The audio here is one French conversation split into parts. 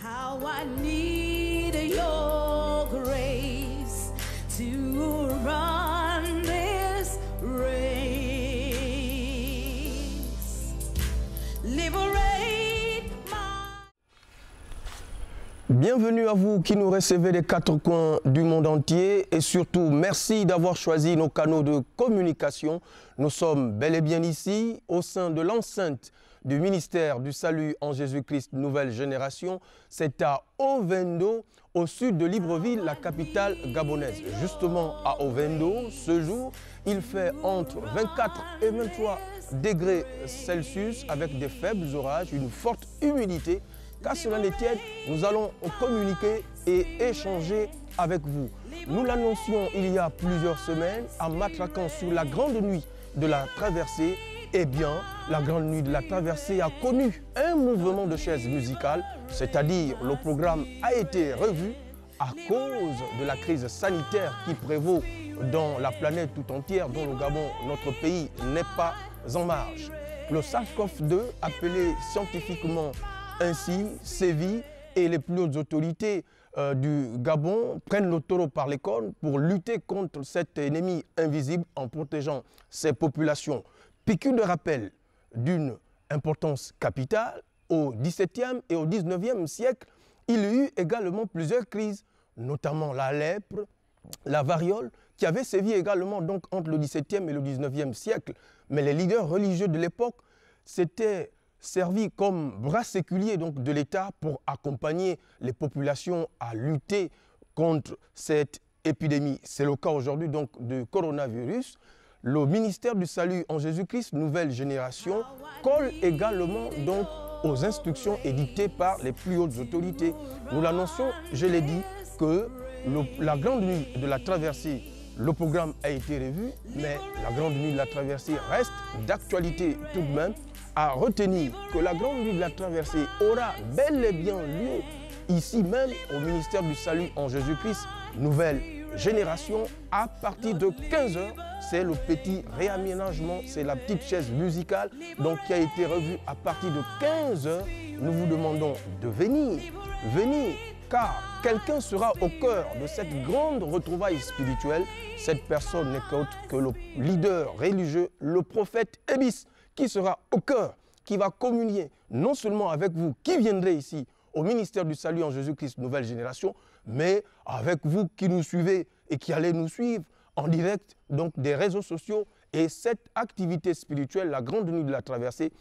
How I need your grace to run this race. Liberate my... Bienvenue à vous qui nous recevez des quatre coins du monde entier et surtout merci d'avoir choisi nos canaux de communication. Nous sommes bel et bien ici au sein de l'enceinte du ministère du Salut en Jésus-Christ Nouvelle Génération. C'est à Ovendo, au sud de Libreville, la capitale gabonaise. Justement à Ovendo, ce jour, il fait entre 24 et 23 degrés Celsius avec des faibles orages, une forte humidité. Qu'à cela ne tienne, nous allons communiquer et échanger avec vous. Nous l'annoncions il y a plusieurs semaines en matraquant sur la grande nuit de la traversée. Eh bien, la grande nuit de la traversée a connu un mouvement de chaises musicales, c'est-à-dire le programme a été revu à cause de la crise sanitaire qui prévaut dans la planète tout entière, dont le Gabon, notre pays, n'est pas en marge. Le SARS-CoV-2, appelé scientifiquement ainsi, sévit et les plus hautes autorités du Gabon prennent le taureau par les cornes pour lutter contre cet ennemi invisible en protégeant ses populations. Piqûre de rappel d'une importance capitale, au XVIIe et au XIXe siècle, il y eut également plusieurs crises, notamment la lèpre, la variole, qui avait sévi également donc entre le XVIIe et le XIXe siècle. Mais les leaders religieux de l'époque s'étaient servis comme bras séculiers donc, de l'État pour accompagner les populations à lutter contre cette épidémie. C'est le cas aujourd'hui donc du coronavirus. Le ministère du Salut en Jésus-Christ Nouvelle Génération colle également donc aux instructions édictées par les plus hautes autorités. Nous l'annoncions, je l'ai dit, que la grande nuit de la traversée, le programme a été revu, mais la grande nuit de la traversée reste d'actualité tout de même. À retenir que la grande nuit de la traversée aura bel et bien lieu ici même au ministère du Salut en Jésus-Christ Nouvelle Génération à partir de 15 h. C'est le petit réaménagement, c'est la petite chaise musicale donc, qui a été revue à partir de 15 h. Nous vous demandons de venir, car quelqu'un sera au cœur de cette grande retrouvaille spirituelle. Cette personne n'est qu'autre que le leader religieux, le prophète Ebis, qui sera au cœur, qui va communier non seulement avec vous qui viendrez ici au ministère du Salut en Jésus-Christ Nouvelle Génération, mais avec vous qui nous suivez et qui allez nous suivre en direct donc des réseaux sociaux. Et cette activité spirituelle, la grande nuit de la traversée,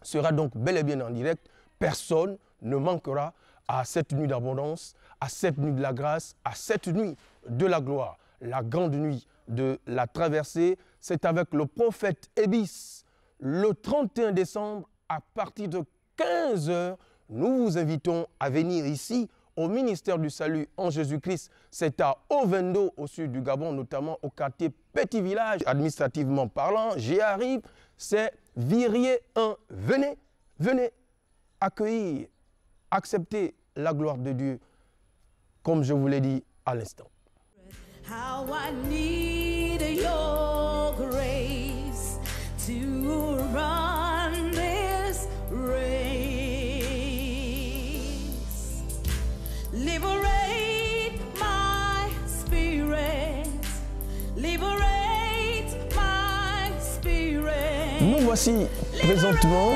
sera donc bel et bien en direct. Personne ne manquera à cette nuit d'abondance, à cette nuit de la grâce, à cette nuit de la gloire. La grande nuit de la traversée, c'est avec le prophète Ebis. Le 31 décembre, à partir de 15 h, nous vous invitons à venir ici au ministère du Salut en Jésus-Christ. C'est à Ovendo, au sud du Gabon, notamment au quartier Petit Village. Administrativement parlant, j'y arrive, c'est Virier 1. Venez accueillir, accepter la gloire de Dieu, comme je vous l'ai dit à l'instant. How I need your grace to run this race. Liberate my spirit. Liberate my spirit. Nous voici présentement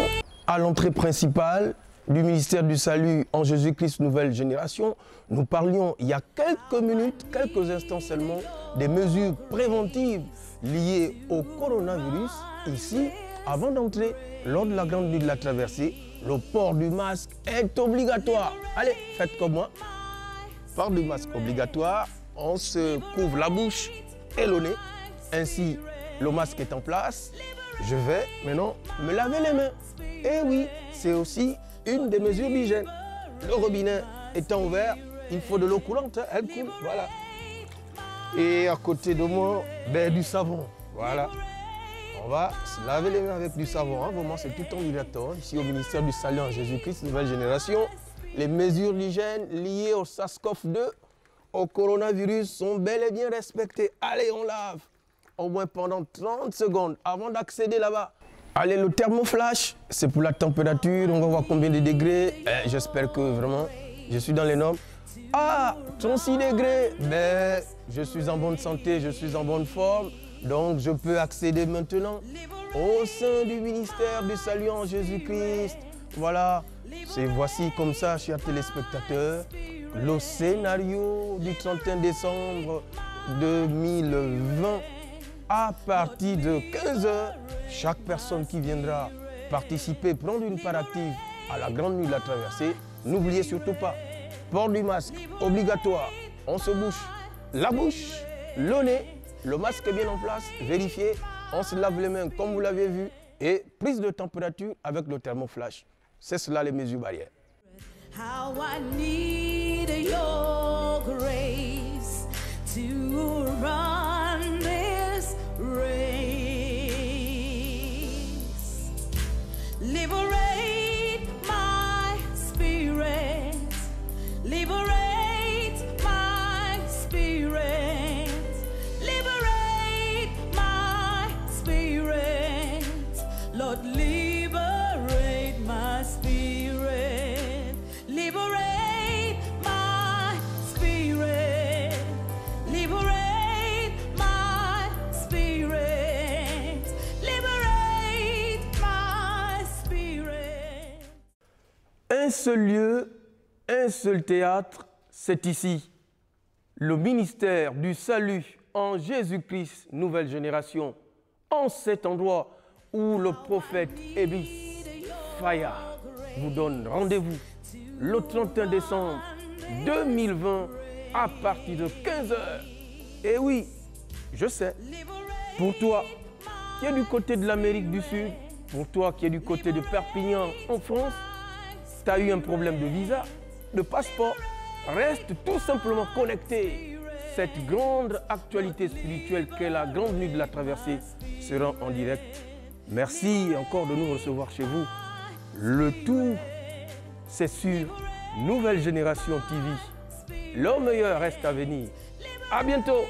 à l'entrée principale du ministère du Salut en Jésus-Christ Nouvelle Génération. Nous parlions il y a quelques minutes, quelques instants seulement, des mesures préventives liées au coronavirus. Ici, avant d'entrer, lors de la grande nuit de la traversée, le port du masque est obligatoire. Allez, faites comme moi. Port du masque obligatoire, on se couvre la bouche et le nez. Ainsi, le masque est en place. Je vais maintenant me laver les mains. Et oui, c'est aussi une des mesures d'hygiène. Le robinet étant ouvert, il faut de l'eau coulante, elle coule, voilà. Et à côté de moi, du savon, voilà. On va se laver les mains avec du savon, hein. Vraiment, c'est tout en directeur. Ici au ministère du Salut en Jésus-Christ Nouvelle Génération, les mesures d'hygiène liées au SARS-CoV-2, au coronavirus sont bel et bien respectées. Allez, on lave, au moins pendant 30 secondes avant d'accéder là-bas. Allez, le thermoflash, c'est pour la température. On va voir combien de degrés. J'espère que vraiment Je suis dans les normes. Ah, 36 degrés. Mais je suis en bonne santé, je suis en bonne forme. Donc, je peux accéder maintenant au sein du ministère du Salut en Jésus-Christ. Voilà. Voici comme ça, chers téléspectateurs, le scénario du 31 décembre 2020. À partir de 15h, chaque personne qui viendra participer, prendre une part active à la grande nuit de la traversée, n'oubliez surtout pas, port du masque obligatoire, on se bouche la bouche, le nez, le masque est bien en place, vérifiez, on se lave les mains comme vous l'avez vu et prise de température avec le thermoflash. C'est cela les mesures barrières. How I need your grace to run this race. Liberate my spirit. Liberate my spirit. Liberate my spirit. Lord, liberate my spirit. Liberate my spirit. Liberate my spirit. Liberate my spirit. Un seul lieu, un seul théâtre, c'est ici. Le ministère du Salut en Jésus-Christ, nouvelle génération. En cet endroit où le prophète Ebis Faya vous donne rendez-vous le 31 décembre 2020 à partir de 15h. Et oui, je sais, pour toi qui es du côté de l'Amérique du Sud, pour toi qui es du côté de Perpignan en France, tu as eu un problème de visa, de passeport, reste tout simplement connecté. Cette grande actualité spirituelle qu'est la grande nuit de la traversée sera en direct. Merci encore de nous recevoir chez vous. Le tout, c'est sur Nouvelle Génération TV. Le meilleur reste à venir. À bientôt.